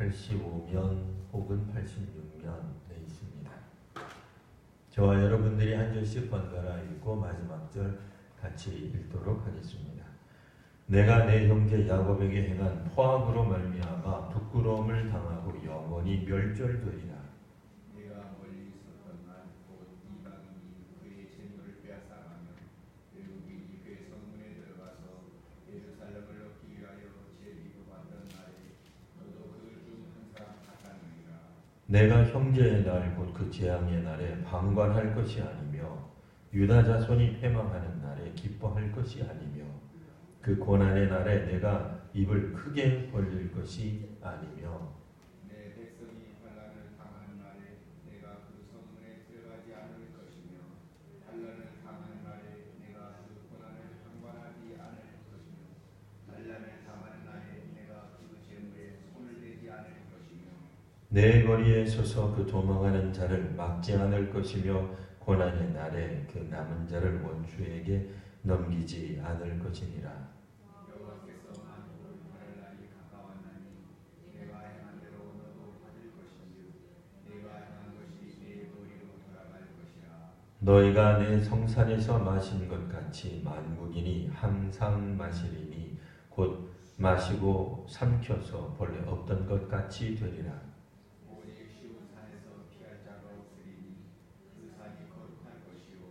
85면 혹은 86면에 있습니다. 저와 여러분들이 한 절씩 번갈아 읽고 마지막 절 같이 읽도록 하겠습니다. 내가 내 형제 야곱에게 행한 포악으로 말미암아 부끄러움을 당하고 영원히 멸절되리라. 내가 멀리 있었던 날 곧 이방인이 그의 재물을 빼앗아가며 외국인이 그의 성문에 들어가서 예루살렘을 얻기 위하여 제비로 받던 날에 너도 그 중 한 사람 같았느니라. 내가 형제의 날 곧 그 재앙의 날에 방관할 것이 아니며 유다 자손이 패망하는 날에 기뻐할 것이 아니며 그 고난의 날에 내가 입을 크게 벌릴 것이 아니며 내 백성이 환난을 당하는 날에 내가 그 성문에 들어가지 않을 것이며 환난을 당하는 날에 내가 그 고난을 방관하지 않을 것이며 환난을 당하는 날에 내가 그 재물에 손을 대지 않을 것이며 내 거리에 서서 그 도망하는 자를 막지 않을 것이며 고난의 날에 그 남은 자를 원수에게 넘기지 않을 것이니라. 여호와께서 만국을 팔할 날이 가까웠나니 내가 행한 대로 너도 받을 것이며 내가 행한 것이 내 머리로 돌아갈 것이라. 너희가 내 성산에서 마신 것 같이 만국인이 항상 마시리니 곧 마시고 삼켜서 본래 없던 것 같이 되리라. 오직 시온 산에서 피할 자가 없으리니 그 산이 거룩할 것이요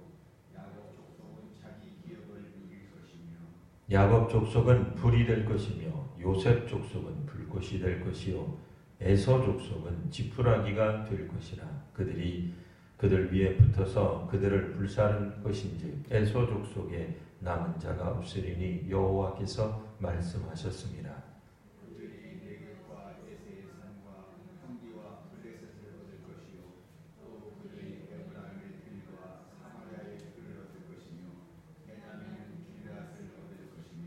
야곱 족속은 자기 기업을 누릴 것이며 야곱 족속은 불이 될 것이며 요셉 족속은 불꽃이 될 것이요 에서 족속은 지푸라기가 될 것이라. 그들이 그들 위에 붙어서 그들을 불사를 것인지 에서 족속에 남은 자가 없으리니 여호와께서 말씀하셨습니다. 그들이 내굣과 에세의 산과 향기와 블레셋을 얻을 것이요 또 그들이 에브라임의 들과 사마리아의 들을 얻을 것이며 베냐민은 길앗을 얻을 것이며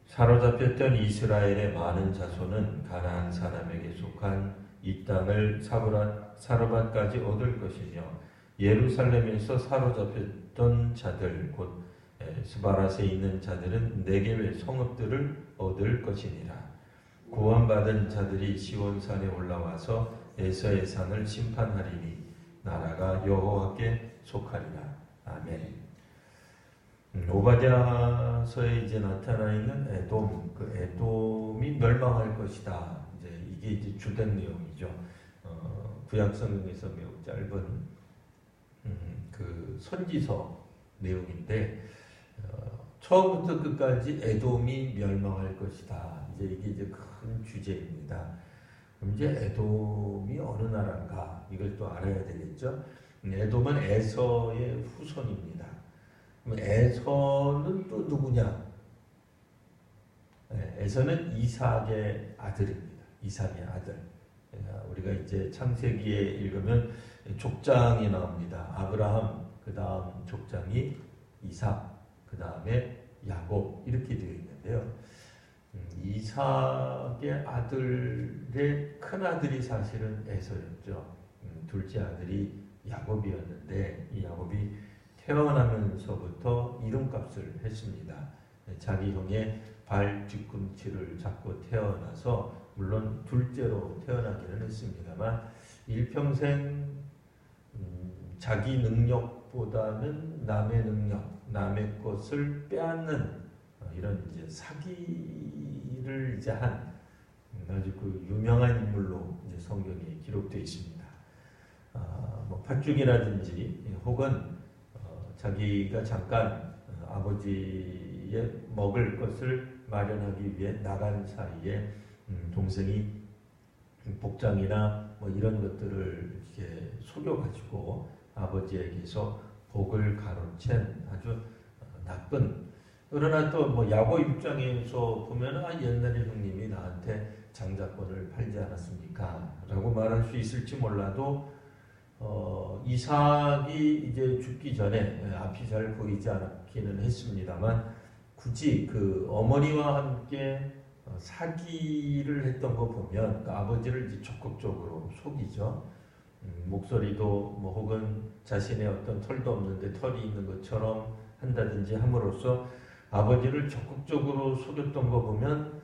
사로잡혔던 이스라엘의 많은 자손은 가나안 사람에게 속한 이 땅을 사르밧까지 얻을 것이며 예루살렘에서 사로잡혔던 자들 곧 스바랏에 있는 자들은 네겝의 성읍들을 얻을 것이니라. 구원받은 자들이 시온산에 올라와서 에서의 산을 심판하리니 나라가 여호와께 속하리라. 아멘. 오바댜서에 이제 나타나 있는 에돔, 그 에돔이 멸망할 것이다. 이게 이제 주된 내용이죠. 구약 성경에서 매우 짧은 그 선지서 내용인데 처음부터 끝까지 에돔이 멸망할 것이다. 이게 이제 큰 주제입니다. 그럼 이제 에돔이 어느 나라인가 이걸 또 알아야 되겠죠. 에돔은 에서의 후손입니다. 그럼 에서는 또 누구냐? 에서는 이삭의 아들입니다. 이삭의 아들. 우리가 이제 창세기에 읽으면 족장이 나옵니다. 아브라함, 그 다음 족장이 이삭, 그 다음에 야곱 이렇게 되어 있는데요. 이삭의 아들의 큰 아들이 사실은 에서였죠. 둘째 아들이 야곱이었는데 이 야곱이 태어나면서부터 이름값을 했습니다. 자기 형의 발 뒤꿈치를 잡고 태어나서 물론 둘째로 태어나기는 했습니다만 일평생 자기 능력보다는 남의 능력, 남의 것을 빼앗는 이런 이제 사기를 이제 한 아주 그 유명한 인물로 이제 성경에 기록되어 있습니다. 뭐 팥죽이라든지 혹은 자기가 잠깐 아버지의 먹을 것을 마련하기 위해 나간 사이에 동생이 복장이나 뭐 이런 것들을 이렇게 속여가지고 아버지에게서 복을 가로챈 아주 나쁜. 그러나 또 뭐 야곱 입장에서 보면 옛날에 형님이 나한테 장자권을 팔지 않았습니까? 라고 말할 수 있을지 몰라도 이삭이 이제 죽기 전에 앞이 잘 보이지 않기는 했습니다만 굳이 그 어머니와 함께 사기를 했던 거 보면 그 아버지를 이제 적극적으로 속이죠. 목소리도 뭐 혹은 자신의 어떤 털도 없는데 털이 있는 것처럼 한다든지 함으로써 아버지를 적극적으로 속였던 거 보면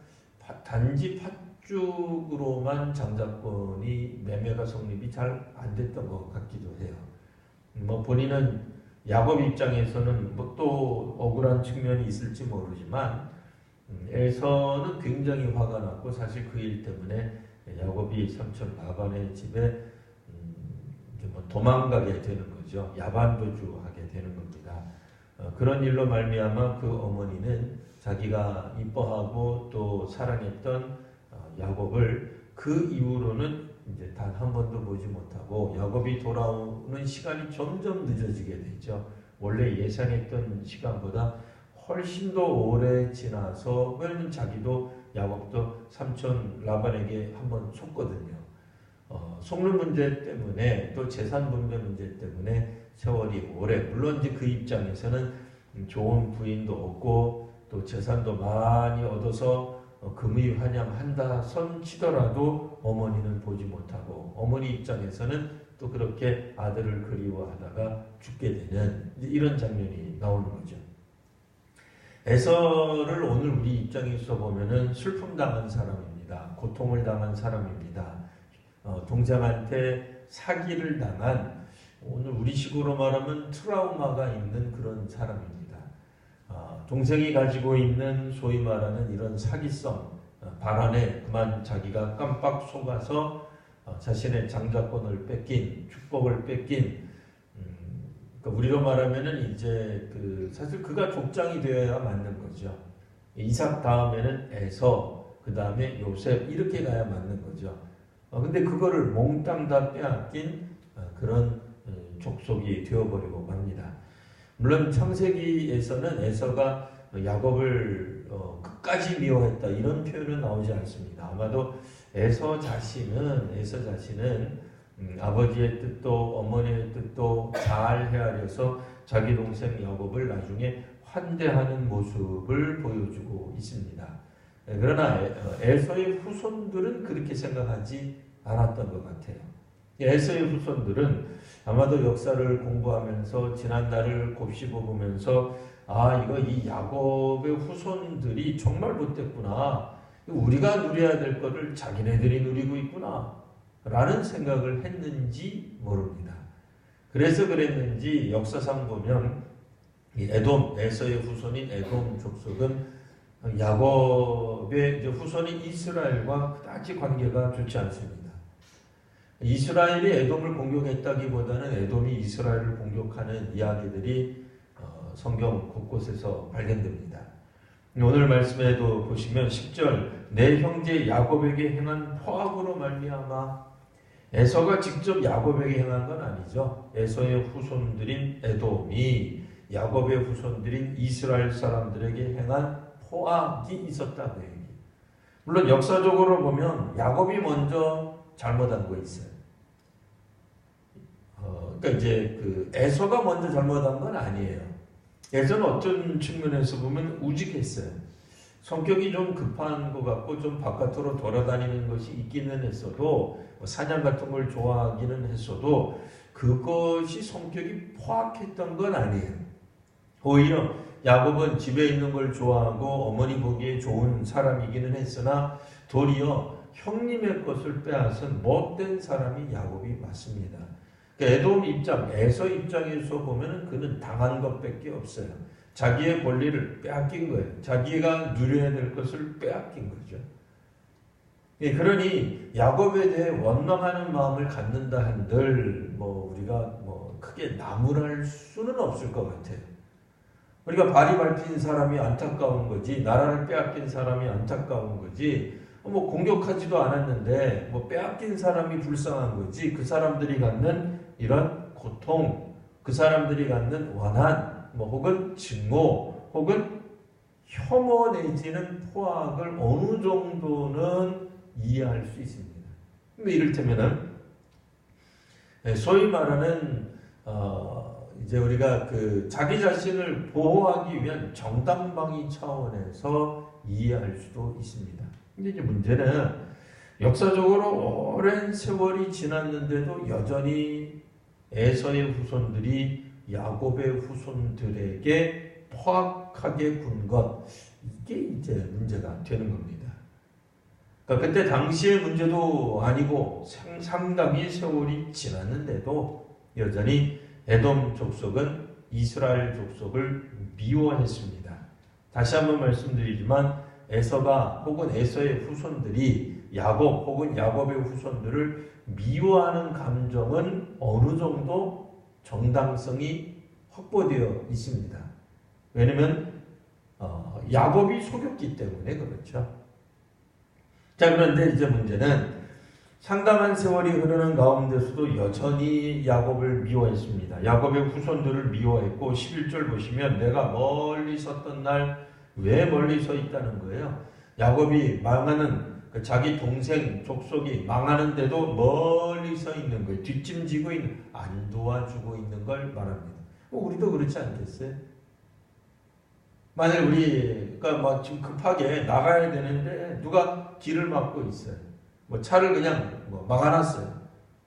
단지 쭉으로만 장자권이 매매가 성립이 잘 안 됐던 것 같기도 해요. 뭐 본인은 야곱 입장에서는 뭐 또 억울한 측면이 있을지 모르지만 에서는 굉장히 화가 났고 사실 그 일 때문에 야곱이 삼촌 라반의 집에 이제 뭐 도망가게 되는 거죠. 야반도주하게 되는 겁니다. 그런 일로 말미암아 그 어머니는 자기가 이뻐하고 또 사랑했던 야곱을 그 이후로는 이제 단 한 번도 보지 못하고 야곱이 돌아오는 시간이 점점 늦어지게 되죠. 원래 예상했던 시간보다 훨씬 더 오래 지나서 왜냐면 자기도 야곱도 삼촌 라반에게 한번 속거든요. 속는 문제 때문에 또 재산 분배 문제 때문에 세월이 오래 물론 이제 그 입장에서는 좋은 부인도 얻고 또 재산도 많이 얻어서 금의환영한다 선 치더라도 어머니는 보지 못하고 어머니 입장에서는 또 그렇게 아들을 그리워하다가 죽게 되는 이런 장면이 나오는 거죠. 에서를 오늘 우리 입장에서 보면은 슬픔 당한 사람입니다. 고통을 당한 사람입니다. 동생한테 사기를 당한 오늘 우리식으로 말하면 트라우마가 있는 그런 사람입니다. 동생이 가지고 있는 소위 말하는 이런 사기성 발언에 그만 자기가 깜빡 속아서 자신의 장자권을 뺏긴 축복을 뺏긴 그러니까 우리로 말하면은 이제 사실 그가 족장이 되어야 맞는 거죠. 이삭 다음에는 에서 그 다음에 요셉 이렇게 가야 맞는 거죠. 근데 그거를 몽땅 다 빼앗긴 그런 족속이 되어버리고 맙니다. 물론 창세기에서는 에서가 야곱을 끝까지 미워했다 이런 표현은 나오지 않습니다. 아마도 에서 자신은 아버지의 뜻도 어머니의 뜻도 잘 헤아려서 자기 동생 야곱을 나중에 환대하는 모습을 보여주고 있습니다. 그러나 에서의 후손들은 그렇게 생각하지 않았던 것 같아요. 에서의 후손들은 아마도 역사를 공부하면서 지난날을 곱씹어보면서 이거 이 야곱의 후손들이 정말 못됐구나. 우리가 누려야 될 거를 자기네들이 누리고 있구나. 라는 생각을 했는지 모릅니다. 그래서 그랬는지 역사상 보면 이 에서의 후손인 에돔 족속은 야곱의 후손인 이스라엘과 그다지 관계가 좋지 않습니다. 이스라엘이 에돔을 공격했다기보다는 에돔이 이스라엘을 공격하는 이야기들이 성경 곳곳에서 발견됩니다. 오늘 말씀에도 보시면 10절 내 형제 야곱에게 행한 포악으로 말미암아 에서가 직접 야곱에게 행한 건 아니죠. 에서의 후손들인 에돔이 야곱의 후손들인 이스라엘 사람들에게 행한 포악이 있었다고 얘기. 물론 역사적으로 보면 야곱이 먼저 잘못한 거 있어요. 그러니까 이제 에서가 먼저 잘못한 건 아니에요. 에서는 어떤 측면에서 보면 우직했어요. 성격이 좀 급한 것 같고 좀 바깥으로 돌아다니는 것이 있기는 했어도 사냥 같은 걸 좋아하기는 했어도 그것이 성격이 포악했던 건 아니에요. 오히려 야곱은 집에 있는 걸 좋아하고 어머니 보기에 좋은 사람이기는 했으나 도리어 형님의 것을 빼앗은 못된 사람이 야곱이 맞습니다. 에돔 입장, 에서 입장에서 보면 그는 당한 것밖에 없어요. 자기의 권리를 빼앗긴 거예요. 자기가 누려야 될 것을 빼앗긴 거죠. 그러니 야곱에 대해 원망하는 마음을 갖는다 한들 우리가 크게 나무랄 수는 없을 것 같아요. 우리가 발이 밟힌 사람이 안타까운 거지, 나라를 빼앗긴 사람이 안타까운 거지, 공격하지도 않았는데 빼앗긴 사람이 불쌍한 거지. 그 사람들이 갖는 이런 고통, 그 사람들이 갖는 원한, 혹은 증오, 혹은 혐오 내지는 포악을 어느 정도는 이해할 수 있습니다. 이를테면은 소위 말하는 이제 우리가 자기 자신을 보호하기 위한 정당방위 차원에서 이해할 수도 있습니다. 근데 이제 문제는 역사적으로 오랜 세월이 지났는데도 여전히 에서의 후손들이 야곱의 후손들에게 포악하게 군 것, 이게 이제 문제가 되는 겁니다. 그러니까 그때 당시의 문제도 아니고 상당히 세월이 지났는데도 여전히 에돔 족속은 이스라엘 족속을 미워했습니다. 다시 한번 말씀드리지만 에서가 혹은 에서의 후손들이 야곱 혹은 야곱의 후손들을 미워하는 감정은 어느 정도 정당성이 확보되어 있습니다. 왜냐하면 야곱이 속였기 때문에 그렇죠. 자, 그런데 이제 문제는 상당한 세월이 흐르는 가운데서도 여전히 야곱을 미워했습니다. 야곱의 후손들을 미워했고 11절 보시면 내가 멀리 섰던 날 왜 멀리 서 있다는 거예요. 야곱이 망하는 자기 동생 족속이 망하는데도 멀리 서 있는 거예요. 뒷짐지고 있는, 안 도와주고 있는 걸 말합니다. 우리도 그렇지 않겠어요? 만약 우리가 막 지금 급하게 나가야 되는데 누가 길을 막고 있어요. 뭐 차를 그냥 막아놨어요.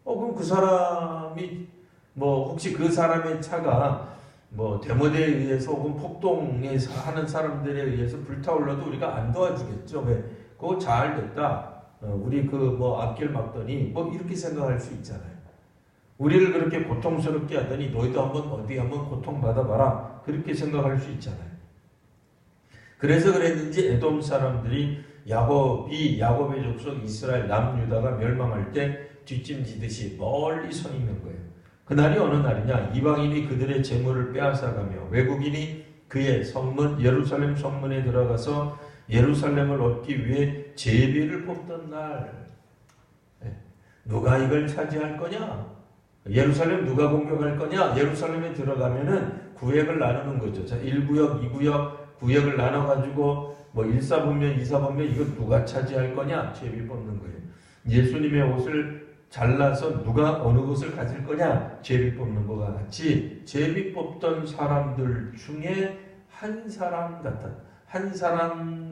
그럼 그 사람이 혹시 그 사람의 차가 데모대에 의해서 혹은 폭동에 하는 사람들에 의해서 불타올라도 우리가 안 도와주겠죠. 왜? 그거 잘 됐다. 우리 앞길 막더니 이렇게 생각할 수 있잖아요. 우리를 그렇게 고통스럽게 하더니 너희도 어디 한번 고통받아봐라. 그렇게 생각할 수 있잖아요. 그래서 그랬는지 에돔 사람들이 야곱의 족속 이스라엘 남유다가 멸망할 때 뒷짐지듯이 멀리 서 있는 거예요. 그날이 어느 날이냐? 이방인이 그들의 재물을 빼앗아가며 외국인이 그의 성문 예루살렘 성문에 들어가서 예루살렘을 얻기 위해 제비를 뽑던 날. 누가 이걸 차지할 거냐? 예루살렘 누가 공격할 거냐? 예루살렘에 들어가면은 구역을 나누는 거죠. 자, 1구역, 2구역 구역을 나눠가지고 1사분면, 2사분면 이거 누가 차지할 거냐? 제비 뽑는 거예요. 예수님의 옷을 잘라서 누가 어느 것을 가질 거냐? 제비 뽑는 것과 같이 제비 뽑던 사람들 중에 한 사람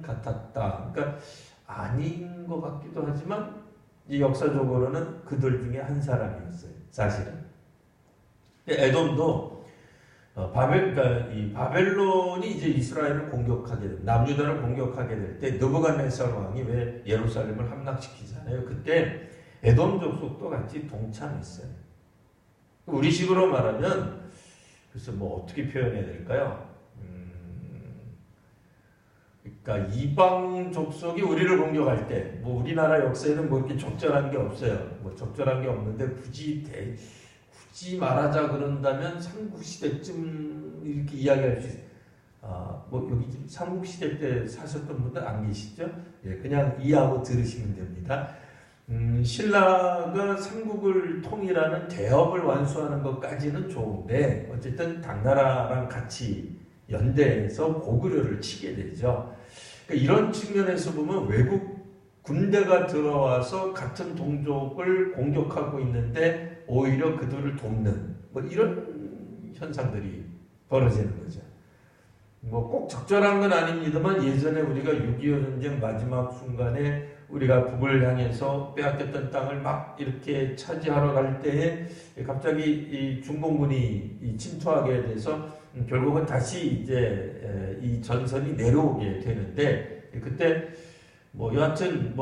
같았다. 그러니까 아닌 것 같기도 하지만 역사적으로는 그들 중에 한 사람이었어요. 사실은. 에돔도 이 바벨론이 이제 이스라엘을 공격하게 될, 남유다를 공격하게 될 때 느부갓네살 왕이 왜 예루살렘을 함락시키잖아요. 그때 에돔 족속도 같이 동참했어요. 우리식으로 말하면 그래서 어떻게 표현해야 될까요? 그러니까 이방 족속이 우리를 공격할 때 우리나라 역사에는 이렇게 적절한 게 없어요. 적절한 게 없는데 굳이 말하자 그런다면 삼국시대쯤 이렇게 이야기할 수 있어요. 여기 지금 삼국시대 때 사셨던 분들 안 계시죠? 예, 그냥 이해하고 들으시면 됩니다. 신라가 삼국을 통일하는 대업을 완수하는 것까지는 좋은데 어쨌든 당나라랑 같이 연대해서 고구려를 치게 되죠. 그러니까 이런 측면에서 보면 외국 군대가 들어와서 같은 동족을 공격하고 있는데 오히려 그들을 돕는 이런 현상들이 벌어지는 거죠. 꼭 적절한 건 아닙니다만 예전에 우리가 6.25 전쟁 마지막 순간에 우리가 북을 향해서 빼앗겼던 땅을 막 이렇게 차지하러 갈 때에 갑자기 이 중공군이 침투하게 돼서 결국은 다시 이제 이 전선이 내려오게 되는데 그때 여하튼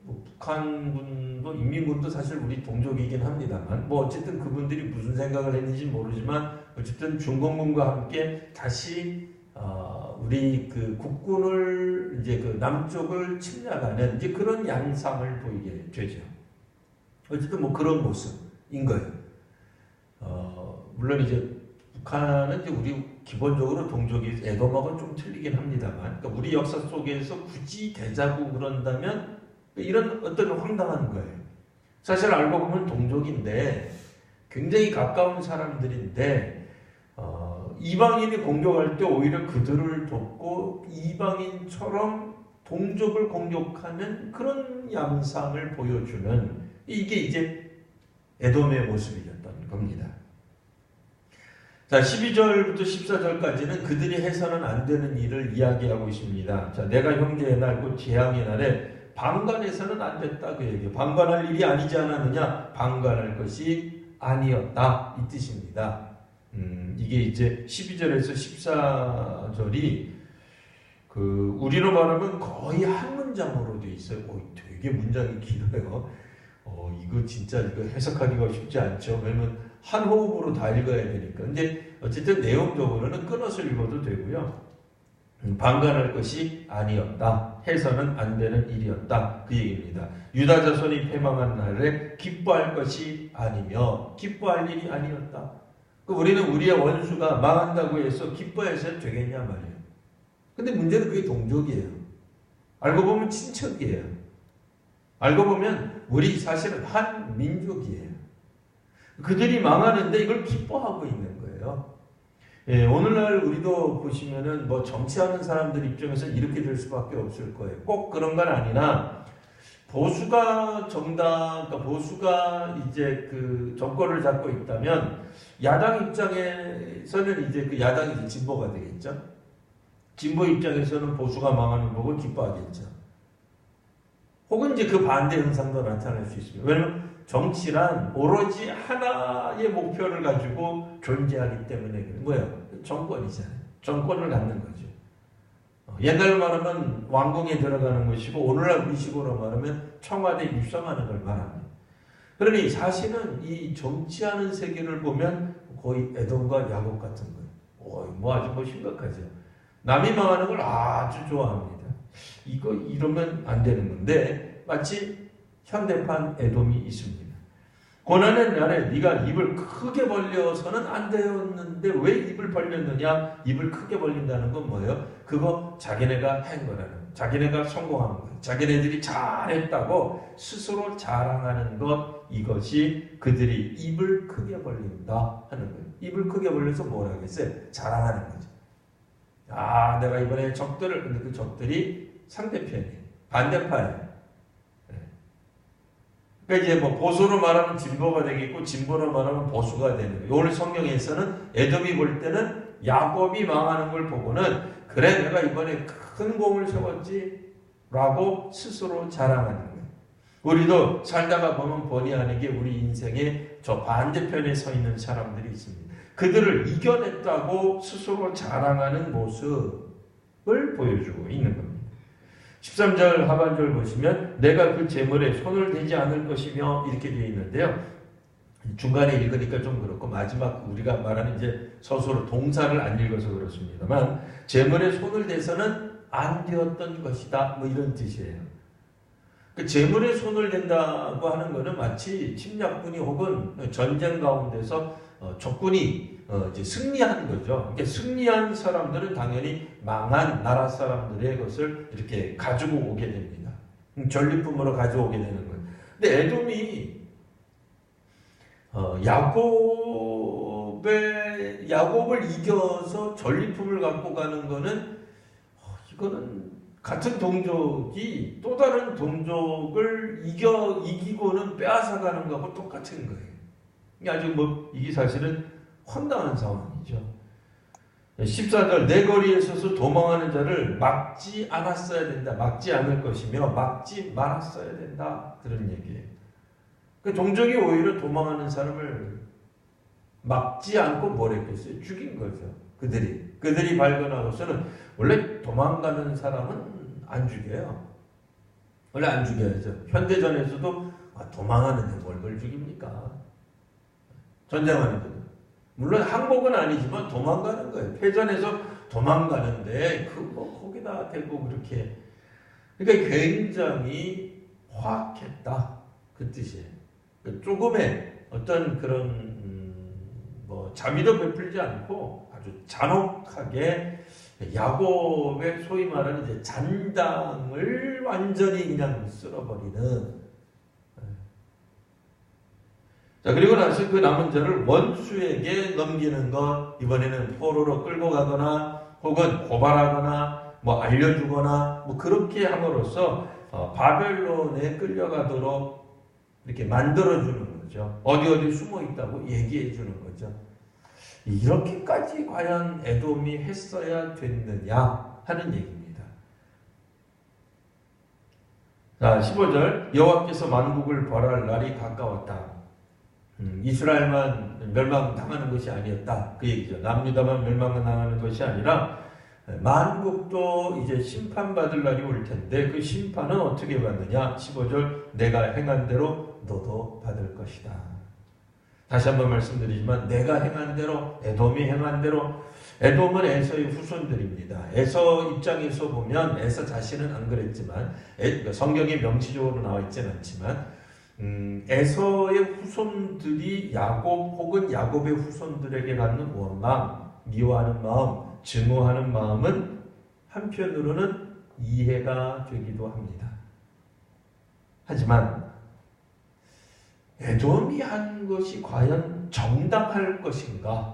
북한군도 인민군도 사실 우리 동족이긴 합니다만 어쨌든 그분들이 무슨 생각을 했는지 모르지만 어쨌든 중공군과 함께 다시 우리 그 국군을 이제 그 남쪽을 침략하는 이제 그런 양상을 보이게 되죠. 어쨌든 그런 모습인 거예요. 물론 이제 북한은 이제 우리 기본적으로 동족이 에돔하고는 좀 틀리긴 합니다만, 그러니까 우리 역사 속에서 굳이 대자고 그런다면 이런 어떤 황당한 거예요. 사실 알고 보면 동족인데 굉장히 가까운 사람들인데 이방인이 공격할 때 오히려 그들을 돕고 이방인처럼 동족을 공격하는 그런 양상을 보여주는 이게 이제 에돔의 모습이었던 겁니다. 자, 12절부터 14절까지는 그들이 해서는 안 되는 일을 이야기하고 있습니다. 자, 내가 형제의 날 곧 재앙의 날에 방관해서는 안 됐다 그 얘기예요. 방관할 일이 아니지 않았느냐? 방관할 것이 아니었다 이 뜻입니다. 이게 이제 12절에서 14절이 우리로 말하면 거의 한 문장으로 돼 있어요. 되게 문장이 길어요. 이거 진짜 이거 해석하기가 쉽지 않죠. 왜냐면 한 호흡으로 다 읽어야 되니까. 근데 어쨌든 내용적으로는 끊어서 읽어도 되고요. 방관할 것이 아니었다. 해서는 안 되는 일이었다. 그 얘기입니다. 유다 자손이 패망한 날에 기뻐할 것이 아니며 기뻐할 일이 아니었다. 우리는 우리의 원수가 망한다고 해서 기뻐해서 되겠냐 말이에요. 근데 문제는 그게 동족이에요. 알고 보면 친척이에요. 알고 보면 우리 사실은 한 민족이에요. 그들이 망하는데 이걸 기뻐하고 있는 거예요. 예, 오늘날 우리도 보시면은 뭐 정치하는 사람들 입장에서 이렇게 될 수밖에 없을 거예요. 꼭 그런 건 아니나 보수가 정당, 그러니까 보수가 이제 그 정권을 잡고 있다면 야당 입장에서는 이제 그 야당이 이제 진보가 되겠죠. 진보 입장에서는 보수가 망하는 거 보고 기뻐하겠죠. 혹은 이제 그 반대 현상도 나타날 수 있습니다. 왜냐하면 정치란 오로지 하나의 목표를 가지고 존재하기 때문에 뭐예요? 정권이잖아요. 정권을 갖는 거죠. 옛날 말하면 왕궁에 들어가는 것이고 오늘날 우리식으로 말하면 청와대에 입성하는 걸 말합니다. 그러니 사실은 이 정치하는 세계를 보면 거의 에돔과 야곱 같은 거예요. 뭐 아주 뭐 심각하죠. 남이 망하는 걸 아주 좋아합니다. 이러면 안 되는 건데 마치 현대판 에돔이 있습니다. 고난의 날에 네가 입을 크게 벌려서는 안 되었는데 왜 입을 벌렸느냐? 입을 크게 벌린다는 건 뭐예요? 그거 자기네가 한 거라는 거예요. 자기네가 성공한 거예요. 자기네들이 잘했다고 스스로 자랑하는 것, 이것이 그들이 입을 크게 벌린다 하는 거예요. 입을 크게 벌려서 뭐라 하겠어요? 자랑하는 거죠. 내가 이번에 근데 그 적들이 상대편이에요. 반대파예요. 그러니까 이제 뭐 보수로 말하면 진보가 되겠고 진보로 말하면 보수가 되는 거예요. 오늘 성경에서는 에돔이 볼 때는 야곱이 망하는 걸 보고는 그래 내가 이번에 큰 공을 세웠지 라고 스스로 자랑하는 거예요. 우리도 살다가 보면 본의 아니게 우리 인생의 저 반대편에 서 있는 사람들이 있습니다. 그들을 이겨냈다고 스스로 자랑하는 모습을 보여주고 있는 겁니다. 13절 하반절 보시면 내가 그 재물에 손을 대지 않을 것이며 이렇게 되어 있는데요. 중간에 읽으니까 좀 그렇고 마지막 우리가 말하는 이제 서술로 동사를 안 읽어서 그렇습니다만 재물에 손을 대서는 안 되었던 것이다 뭐 이런 뜻이에요. 그 재물에 손을 댄다고 하는 것은 마치 침략군이 혹은 전쟁 가운데서 적군이 이제 승리한 거죠. 그러니까 승리한 사람들은 당연히 망한 나라 사람들의 것을 이렇게 가지고 오게 됩니다. 전리품으로 가져오게 되는 거예요. 근데 에돔이 야곱을 이겨서 전리품을 갖고 가는 거는 이거는 같은 동족이 또 다른 동족을 이기고는 빼앗아가는 거하고 똑같은 거예요. 아주 이게 사실은 황당한 상황이죠. 14절 내 거리에 서서 도망하는 자를 막지 않았어야 된다. 막지 않을 것이며 막지 말았어야 된다. 그런 얘기예요. 그 동족이 오히려 도망하는 사람을 막지 않고 뭘 했겠어요? 죽인 거죠. 그들이 발견하고서는 원래 도망가는 사람은 안 죽여요. 원래 안 죽여야죠. 현대전에서도 도망하는데 뭘 죽입니까? 전쟁하는데 물론 항복은 아니지만 도망가는 거예요. 패전에서 도망가는데 거기다 대고 그렇게 그러니까 굉장히 화학했다 그 뜻이에요. 조금의 어떤 그런 자비도 베풀지 않고 아주 잔혹하게 야곱의 소위 말하는 이제 잔당을 완전히 그냥 쓸어버리는. 자, 그리고 나서 그 남은 자를 원수에게 넘기는 것, 이번에는 포로로 끌고 가거나 혹은 고발하거나 알려주거나 그렇게 함으로써 바벨론에 끌려가도록 이렇게 만들어주는 거죠. 어디 숨어 있다고 얘기해 주는 거죠. 이렇게까지 과연 에돔이 했어야 됐느냐 하는 얘기입니다. 자, 15절 여호와께서 만국을 벌할 날이 가까웠다. 이스라엘만 멸망당하는 것이 아니었다. 그 얘기죠. 남유다만 멸망당하는 것이 아니라 만국도 이제 심판받을 날이 올 텐데 그 심판은 어떻게 받느냐? 15절 내가 행한 대로 너도 받을 것이다. 다시 한번 말씀드리지만 내가 행한 대로 에돔이 행한 대로 에돔은 에서의 후손들입니다. 에서 입장에서 보면 에서 자신은 안 그랬지만 성경에 명시적으로 나와 있지는 않지만 에서의 후손들이 야곱 혹은 야곱의 후손들에게 갖는 원망, 미워하는 마음, 증오하는 마음은 한편으로는 이해가 되기도 합니다. 하지만 에돔이 한 것이 과연 정당할 것인가?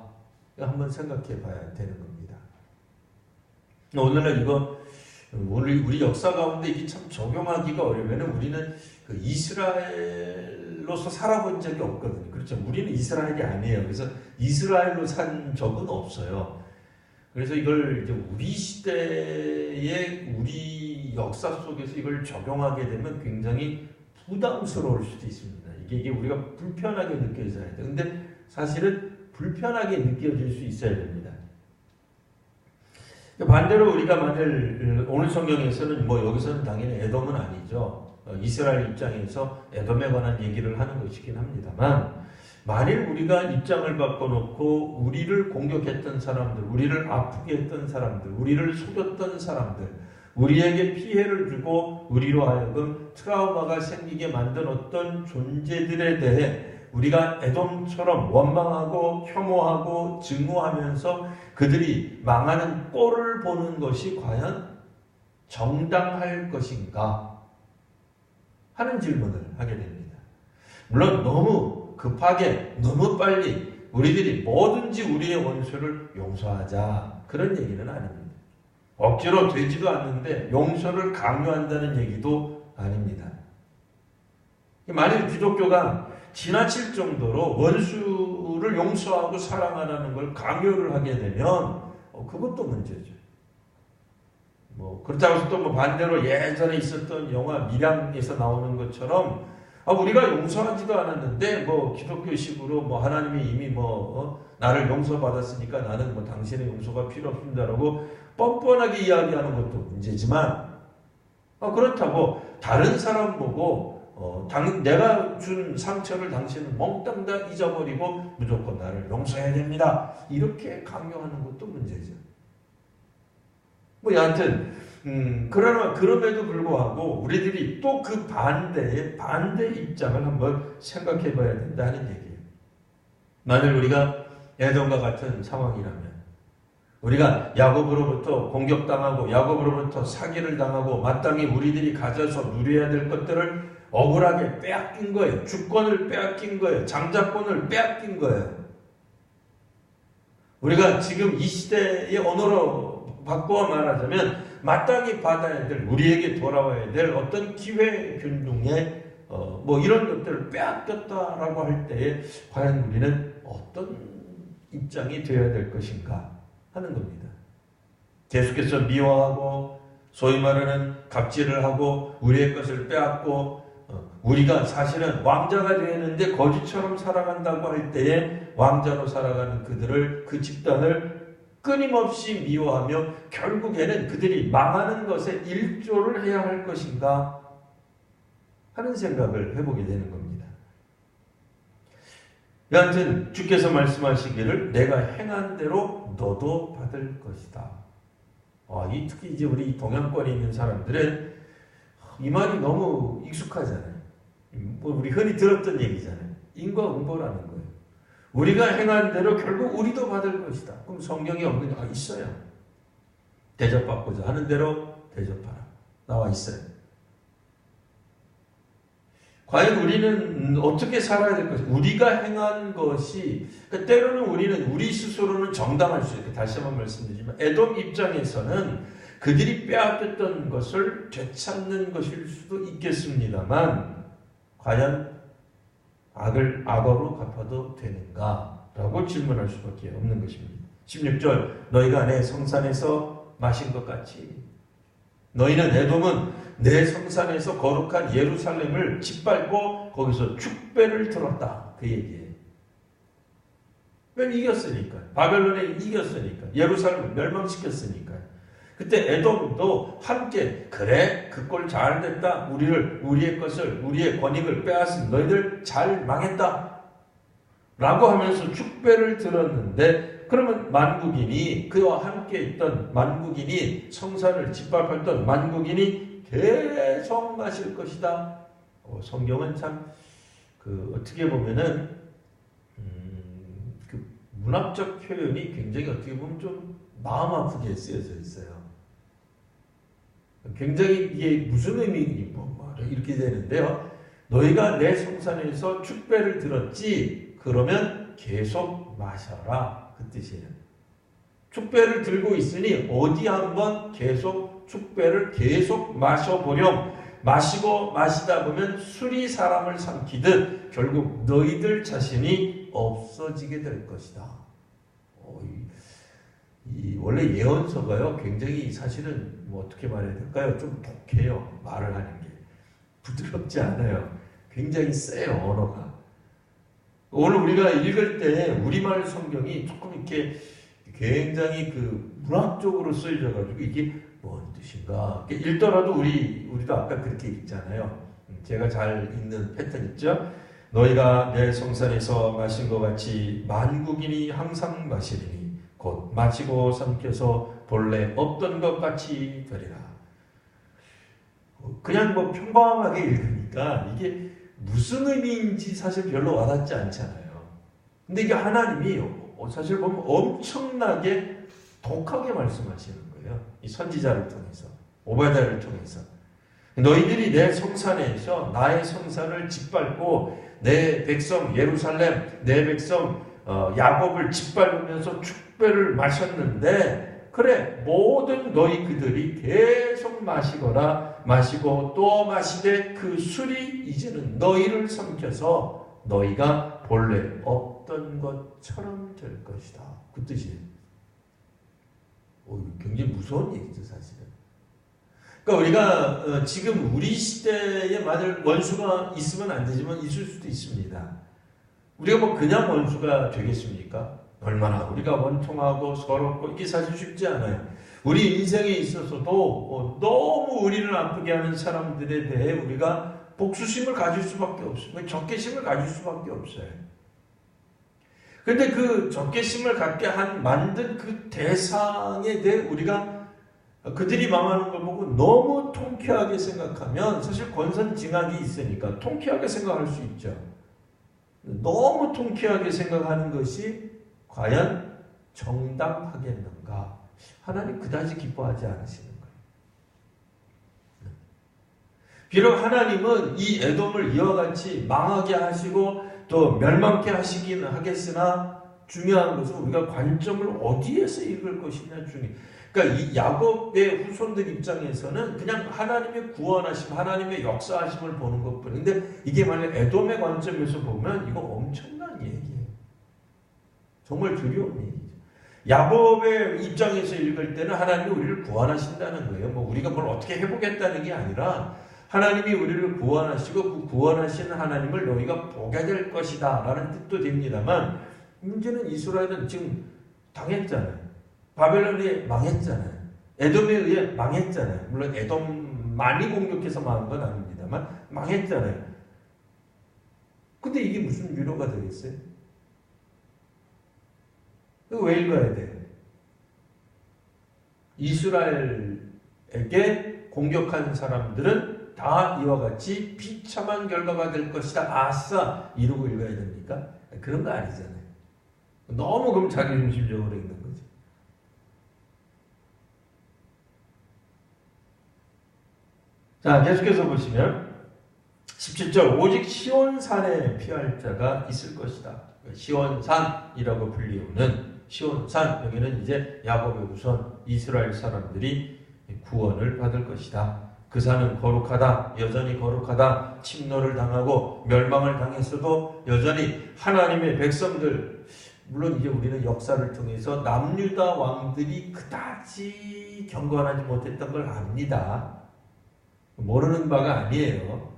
한번 생각해 봐야 되는 겁니다. 오늘날 이거 우리 역사 가운데 이게 참 적용하기가 어려우면 우리는 그 이스라엘로서 살아본 적이 없거든요. 그렇죠. 우리는 이스라엘이 아니에요. 그래서 이스라엘로 산 적은 없어요. 그래서 이걸 이제 우리 시대의 우리 역사 속에서 이걸 적용하게 되면 굉장히 부담스러울 수도 있습니다. 이게 우리가 불편하게 느껴져야 돼요. 근데 사실은 불편하게 느껴질 수 있어야 됩니다. 반대로 우리가 만일 오늘 성경에서는 여기서는 당연히 에돔은 아니죠. 이스라엘 입장에서 에돔에 관한 얘기를 하는 것이긴 합니다만 만일 우리가 입장을 바꿔놓고 우리를 공격했던 사람들, 우리를 아프게 했던 사람들, 우리를 속였던 사람들, 우리에게 피해를 주고 우리로 하여금 트라우마가 생기게 만든 어떤 존재들에 대해 우리가 에돔처럼 원망하고 혐오하고 증오하면서 그들이 망하는 꼴을 보는 것이 과연 정당할 것인가 하는 질문을 하게 됩니다. 물론 너무 급하게 너무 빨리 우리들이 뭐든지 우리의 원수를 용서하자 그런 얘기는 아닙니다. 억지로 되지도 않는데 용서를 강요한다는 얘기도 아닙니다. 만일 기독교가 지나칠 정도로 원수를 용서하고 사랑하라는 걸 강요를 하게 되면 그것도 문제죠. 그렇다고 해서 또 반대로 예전에 있었던 영화 밀양에서 나오는 것처럼 우리가 용서하지도 않았는데 기독교식으로 하나님이 이미 나를 용서받았으니까 나는 당신의 용서가 필요 없습니다라고 뻔뻔하게 이야기하는 것도 문제지만 그렇다고 다른 사람 보고 내가 준 상처를 당신은 몽땅 다 잊어버리고 무조건 나를 용서해야 됩니다. 이렇게 강요하는 것도 문제죠. 여하튼 그러나 그럼에도 불구하고 우리들이 또 그 반대 입장을 한번 생각해 봐야 된다는 얘기예요. 만일 우리가 에돔과 같은 상황이라면 우리가 야곱으로부터 공격당하고 야곱으로부터 사기를 당하고 마땅히 우리들이 가져서 누려야 될 것들을 억울하게 빼앗긴 거예요. 주권을 빼앗긴 거예요. 장자권을 빼앗긴 거예요. 우리가 지금 이 시대의 언어로 바꾸어 말하자면 마땅히 받아야 될 우리에게 돌아와야 될 어떤 기회 균등에 이런 것들을 빼앗겼다라고 할 때에 과연 우리는 어떤 입장이 되어야 될 것인가 하는 겁니다. 계속해서 미워하고 소위 말하는 갑질을 하고 우리의 것을 빼앗고 우리가 사실은 왕자가 되었는데 거지처럼 살아간다고 할 때에 왕자로 살아가는 그 집단을 끊임없이 미워하며 결국에는 그들이 망하는 것에 일조를 해야 할 것인가 하는 생각을 해보게 되는 겁니다. 여하튼 주께서 말씀하시기를 내가 행한 대로 너도 받을 것이다. 특히 이제 우리 동양권에 있는 사람들은 이 말이 너무 익숙하잖아요. 우리 흔히 들었던 얘기잖아요. 인과응보라는 거예요. 우리가 행한 대로 결국 우리도 받을 것이다. 그럼 성경이 없는 게 있어요. 대접받고자 하는 대로 대접하라. 나와 있어요. 과연 우리는 어떻게 살아야 될 것인가? 우리가 행한 것이 때로는 우리는 우리 스스로는 정당할 수 있고 다시 한번 말씀드리지만 에돔 입장에서는 그들이 빼앗겼던 것을 되찾는 것일 수도 있겠습니다만 과연 악을 악어로 갚아도 되는가? 라고 질문할 수밖에 없는 것입니다. 16절 너희가 내 성산에서 마신 것 같이 너희는 에돔은 내 성산에서 거룩한 예루살렘을 짓밟고 거기서 축배를 들었다. 그 얘기예요. 왜 이겼으니까. 바벨론에 이겼으니까. 예루살렘을 멸망시켰으니까. 그때 에돔도 함께 그래 그 꼴 잘 됐다. 우리의 것을 우리의 권익을 빼앗은 너희들 잘 망했다. 라고 하면서 축배를 들었는데 그러면 만국인이 그와 함께 있던 만국인이 성산을 짓밟았던 만국인이 계속 마실 것이다. 성경은 참 어떻게 보면은 그 문학적 표현이 굉장히 어떻게 보면 좀 마음 아프게 쓰여져 있어요. 굉장히 이게 무슨 의미인지 이렇게 되는데요. 너희가 내 성산에서 축배를 들었지 그러면 계속 마셔라 그 뜻이에요. 축배를 들고 있으니 어디 한번 계속 축배를 계속 마셔보렴. 마시고 마시다 보면 술이 사람을 삼키듯 결국 너희들 자신이 없어지게 될 것이다. 원래 예언서가요 굉장히 사실은 어떻게 말해야 될까요? 좀 독해요. 말을 하는 게 부드럽지 않아요. 굉장히 세요 언어가. 오늘 우리가 읽을 때 우리말 성경이 조금 이렇게 굉장히 문학적으로 쓰여져 가지고 이게 뭔 뜻인가 읽더라도 우리도 아까 그렇게 읽잖아요. 제가 잘 읽는 패턴 있죠. 너희가 내 성산에서 마신 것 같이 만국인이 항상 마시리니 곧 마시고 삼켜서 본래 없던 것 같이 되리라. 그냥 평범하게 읽으니까 이게 무슨 의미인지 사실 별로 와닿지 않잖아요. 근데 이게 하나님이 사실 보면 엄청나게 독하게 말씀하시는 거예요. 이 선지자를 통해서, 오바댜를 통해서. 너희들이 내 성산에서 나의 성산을 짓밟고 내 백성 예루살렘, 내 백성 야곱을 짓밟으면서 축배를 마셨는데 그래 모든 너희 그들이 계속 마시거나 마시고 또 마시되 그 술이 이제는 너희를 삼켜서 너희가 본래 없던 것처럼 될 것이다. 그 뜻이에요. 굉장히 무서운 얘기죠 사실은. 그러니까 우리가 지금 우리 시대에 만약 원수가 있으면 안 되지만 있을 수도 있습니다. 우리가 그냥 원수가 되겠습니까? 얼마나 우리가 원통하고 서럽고 이게 사실 쉽지 않아요. 우리 인생에 있어서도 너무 우리를 아프게 하는 사람들에 대해 우리가 복수심을 가질 수밖에 없어요. 적개심을 가질 수밖에 없어요. 그런데 그 적개심을 갖게 만든 그 대상에 대해 우리가 그들이 망하는 걸 보고 너무 통쾌하게 생각하면 사실 권선징악이 있으니까 통쾌하게 생각할 수 있죠. 너무 통쾌하게 생각하는 것이 과연 정당하겠는가? 하나님 그다지 기뻐하지 않으시는 거예요. 비록 하나님은 이 에돔을 이와 같이 망하게 하시고 또 멸망케 하시긴 하겠으나 중요한 것은 우리가 관점을 어디에서 읽을 것이냐 중요해요. 그러니까 이 야곱의 후손들 입장에서는 그냥 하나님의 구원하심, 하나님의 역사하심을 보는 것뿐인데 이게 만약 에돔의 관점에서 보면 이거 엄청난 얘기예요. 정말 두려운 얘기죠. 야곱의 입장에서 읽을 때는 하나님이 우리를 구원하신다는 거예요. 우리가 뭘 어떻게 해보겠다는 게 아니라 하나님이 우리를 구원하시고 그 구원하시는 하나님을 너희가 보게 될 것이다 라는 뜻도 됩니다만 문제는 이스라엘은 지금 당했잖아요. 바벨론에 의해 망했잖아요. 에돔에 의해 망했잖아요. 물론 에돔만이 공격해서 망한 건 아닙니다만 망했잖아요. 근데 이게 무슨 위로가 되겠어요? 왜 읽어야 돼요? 이스라엘에게 공격한 사람들은 다 이와 같이 비참한 결과가 될 것이다. 아싸! 이러고 읽어야 됩니까? 그런 거 아니잖아요. 너무 그럼 자기중심적으로 읽는 거죠. 자, 계속해서 보시면 17절 오직 시온산에 피할 자가 있을 것이다. 시온산이라고 불리우는 시온산, 여기는 이제 야곱의 후손 이스라엘 사람들이 구원을 받을 것이다. 그 산은 거룩하다. 여전히 거룩하다. 침노를 당하고 멸망을 당했어도 여전히 하나님의 백성들, 물론 이제 우리는 역사를 통해서 남유다 왕들이 그다지 경건하지 못했던 걸 압니다. 모르는 바가 아니에요.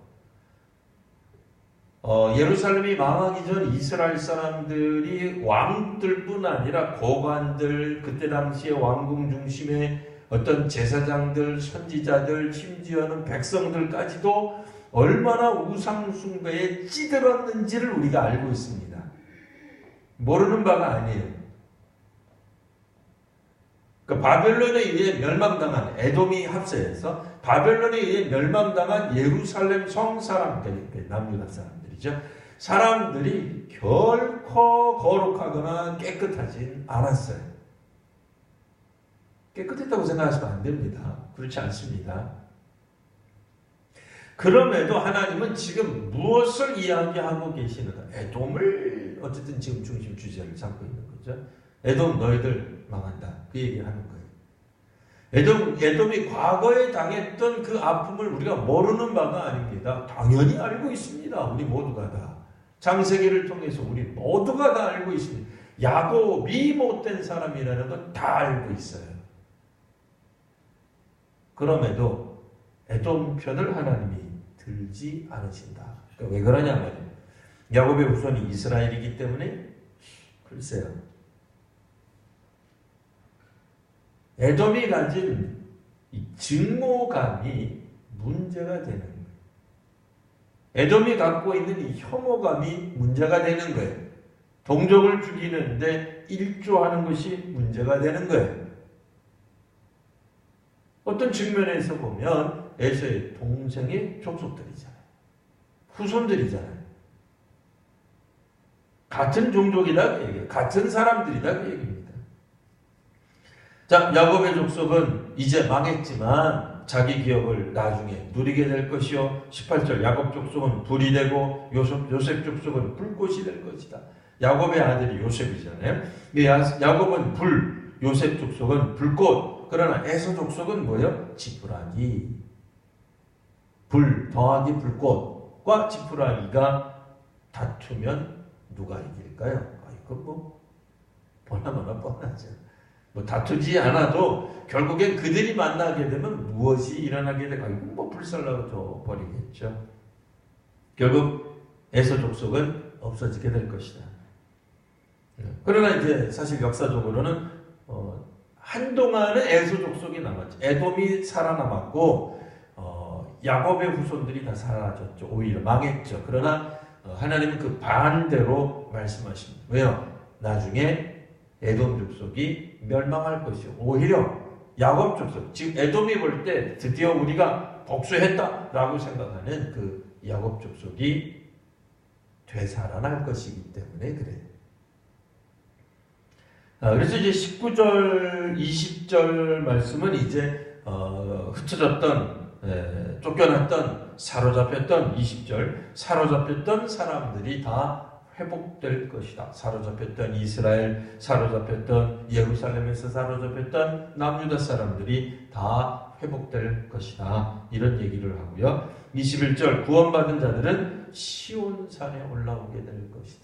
예루살렘이 망하기 전 이스라엘 사람들이 왕들뿐 아니라 고관들, 그때 당시에 왕궁 중심의 어떤 제사장들, 선지자들, 심지어는 백성들까지도 얼마나 우상 숭배에 찌들었는지를 우리가 알고 있습니다. 모르는 바가 아니에요. 그러니까 바벨론에 의해 멸망당한 에돔이 합세해서 바벨론에 의해 멸망당한 예루살렘 성 사람들, 남유다 사람들이죠. 사람들이 결코 거룩하거나 깨끗하진 않았어요. 깨끗했다고 생각하시면 안 됩니다. 그렇지 않습니다. 그럼에도 하나님은 지금 무엇을 이야기하고 계시는가? 에돔을 어쨌든 지금 중심 주제를 잡고 있는 거죠. 에돔 너희들 망한다. 그 얘기하는 거예요. 에돔이 과거에 당했던 그 아픔을 우리가 모르는 바가 아닙니다. 당연히 알고 있습니다. 우리 모두가 다. 창세기를 통해서 우리 모두가 다 알고 있습니다. 야곱이 못된 사람이라는 건 다 알고 있어요. 그럼에도 에돔 편을 하나님이 들지 않으신다. 그러니까 왜 그러냐 말이에요. 야곱의 후손이 이스라엘이기 때문에 글쎄요. 에돔이 가진 이 증오감이 문제가 되는 거예요. 에돔이 갖고 있는 이 혐오감이 문제가 되는 거예요. 동족을 죽이는데 일조하는 것이 문제가 되는 거예요. 어떤 측면에서 보면 에서의 동생의 족속들이잖아요. 후손들이잖아요. 같은 종족이다 그 얘기예요. 같은 사람들이다 그 얘기입니다. 자, 야곱의 족속은 이제 망했지만 자기 기업을 나중에 누리게 될 것이요. 18절 야곱 족속은 불이 되고 요셉 족속은 불꽃이 될 것이다. 야곱의 아들이 요셉이잖아요. 야곱은 불, 요셉 족속은 불꽃. 그러나 에서 족속은 뭐예요? 지푸라기. 불 더하기 불꽃과 지푸라기가 다투면 누가 이길까요? 이건 뭐 보나마나 뻔하죠. 뭐 다투지 않아도 결국엔 그들이 만나게 되면 무엇이 일어나게 될까? 이건 뭐 불살라져 버리겠죠. 결국 에서 족속은 없어지게 될 것이다. 그러나 이제 사실 역사적으로는 한동안은 에서 족속이 남았죠. 에돔이 살아남았고 야곱의 후손들이 다 사라졌죠. 오히려 망했죠. 그러나 하나님은 그 반대로 말씀하십니다. 왜요? 나중에 에돔 족속이 멸망할 것이요. 오히려 야곱 족속, 지금 에돔이 볼 때 드디어 우리가 복수했다라고 생각하는 그 야곱 족속이 되살아날 것이기 때문에 그래요. 그래서 이제 19절, 20절 말씀은 이제 흩어졌던, 쫓겨났던, 사로잡혔던 20절, 사로잡혔던 사람들이 다 회복될 것이다. 사로잡혔던 이스라엘, 사로잡혔던 예루살렘에서 사로잡혔던 남유다 사람들이 다 회복될 것이다. 이런 얘기를 하고요. 21절, 구원받은 자들은 시온산에 올라오게 될 것이다.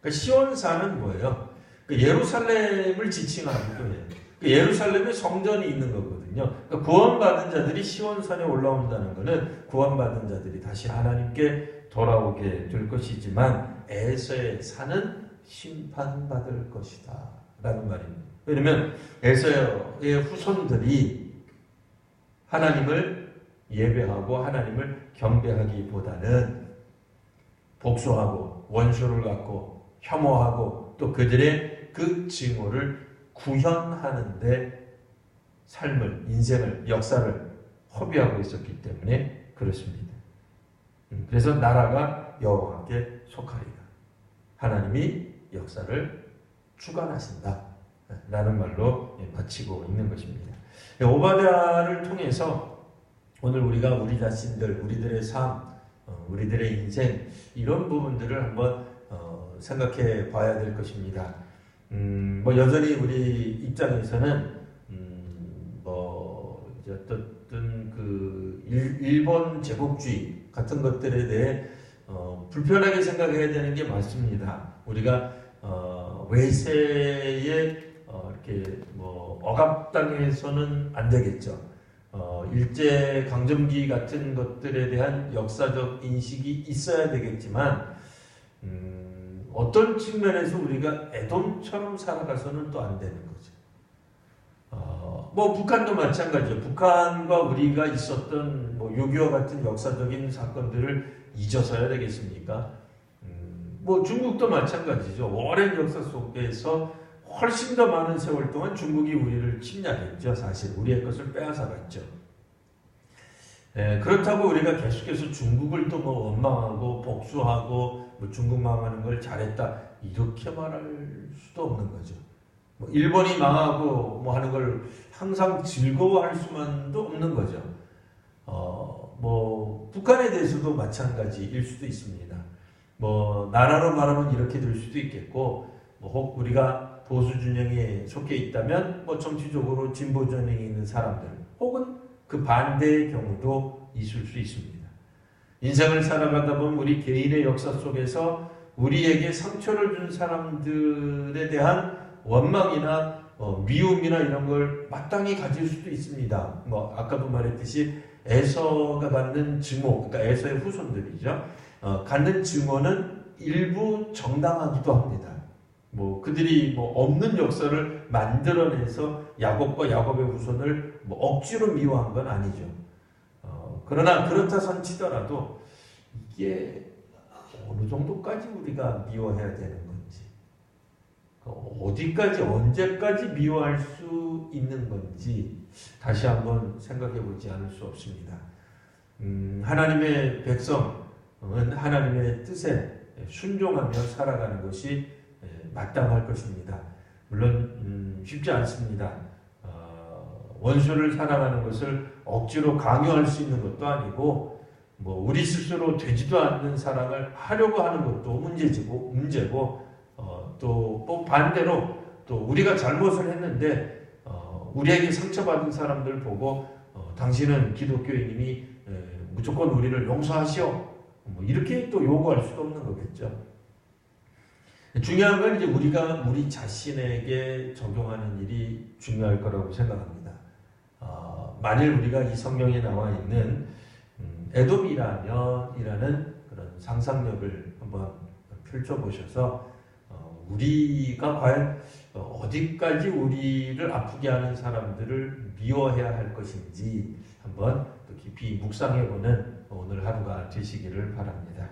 그러니까 시온산은 뭐예요? 예루살렘을 지칭하기도 해요. 예루살렘에 성전이 있는 거거든요. 그러니까 구원받은 자들이 시온산에 올라온다는 것은 구원받은 자들이 다시 하나님께 돌아오게 될 것이지만 에서의 산은 심판받을 것이다 라는 말입니다. 왜냐하면 에서의 후손들이 하나님을 예배하고 하나님을 경배하기보다는 복수하고 원수를 갖고 혐오하고 또 그들의 그 증오를 구현하는데 삶을, 인생을, 역사를 허비하고 있었기 때문에 그렇습니다. 그래서 나라가 여호와께 속하리라. 하나님이 역사를 주관하신다 라는 말로 마치고 있는 것입니다. 오바댜를 통해서 오늘 우리가 우리 자신들, 우리들의 삶, 우리들의 인생 이런 부분들을 한번 생각해 봐야 될 것입니다. 뭐 여전히 우리 입장에서는 뭐 이제 어떤 그 일본 제국주의 같은 것들에 대해 불편하게 생각해야 되는 게 맞습니다. 우리가 외세에 이렇게 뭐 억압당해서는 안 되겠죠. 일제 강점기 같은 것들에 대한 역사적 인식이 있어야 되겠지만 어떤 측면에서 우리가 에돔처럼 살아가서는 또 안 되는 거죠. 뭐 북한도 마찬가지죠. 북한과 우리가 있었던 뭐 6.25 같은 역사적인 사건들을 잊어서야 되겠습니까? 뭐 중국도 마찬가지죠. 오랜 역사 속에서 훨씬 더 많은 세월 동안 중국이 우리를 침략했죠. 사실 우리의 것을 빼앗아갔죠. 그렇다고 우리가 계속해서 중국을 또 뭐 원망하고 복수하고 뭐 중국 망하는 걸 잘했다 이렇게 말할 수도 없는 거죠. 뭐 일본이 망하고 뭐 하는 걸 항상 즐거워할 수만도 없는 거죠. 뭐 북한에 대해서도 마찬가지일 수도 있습니다. 뭐 나라로 말하면 이렇게 될 수도 있겠고, 뭐 혹 우리가 보수 진영에 속해 있다면 뭐 정치적으로 진보 진영에 있는 사람들, 혹은 그 반대의 경우도 있을 수 있습니다. 인생을 살아가다 보면 우리 개인의 역사 속에서 우리에게 상처를 준 사람들에 대한 원망이나 미움이나 이런 걸 마땅히 가질 수도 있습니다. 뭐 아까도 말했듯이 에서가 갖는 증오, 그러니까 에서의 후손들이죠. 갖는 증오는 일부 정당하기도 합니다. 뭐 그들이 뭐 없는 역사를 만들어내서 야곱과 야곱의 후손을 뭐 억지로 미워한 건 아니죠. 그러나 그렇다 선치더라도 이게 어느 정도까지 우리가 미워해야 되는 건지, 어디까지 언제까지 미워할 수 있는 건지 다시 한번 생각해 보지 않을 수 없습니다. 하나님의 백성은 하나님의 뜻에 순종하며 살아가는 것이 마땅할 것입니다. 물론 쉽지 않습니다. 원수를 사랑하는 것을 억지로 강요할 수 있는 것도 아니고, 뭐 우리 스스로 되지도 않는 사랑을 하려고 하는 것도 문제고, 또 반대로 또 우리가 잘못을 했는데 우리에게 상처받은 사람들 보고 당신은 기독교인이니 무조건 우리를 용서하시오, 뭐 이렇게 또 요구할 수도 없는 거겠죠. 중요한 건 이제 우리가 우리 자신에게 적용하는 일이 중요할 거라고 생각합니다. 만일 우리가 이 성경에 나와 있는 에돔이라면이라는 그런 상상력을 한번 펼쳐보셔서 우리가 과연 어디까지 우리를 아프게 하는 사람들을 미워해야 할 것인지 한번 또 깊이 묵상해보는 오늘 하루가 되시기를 바랍니다.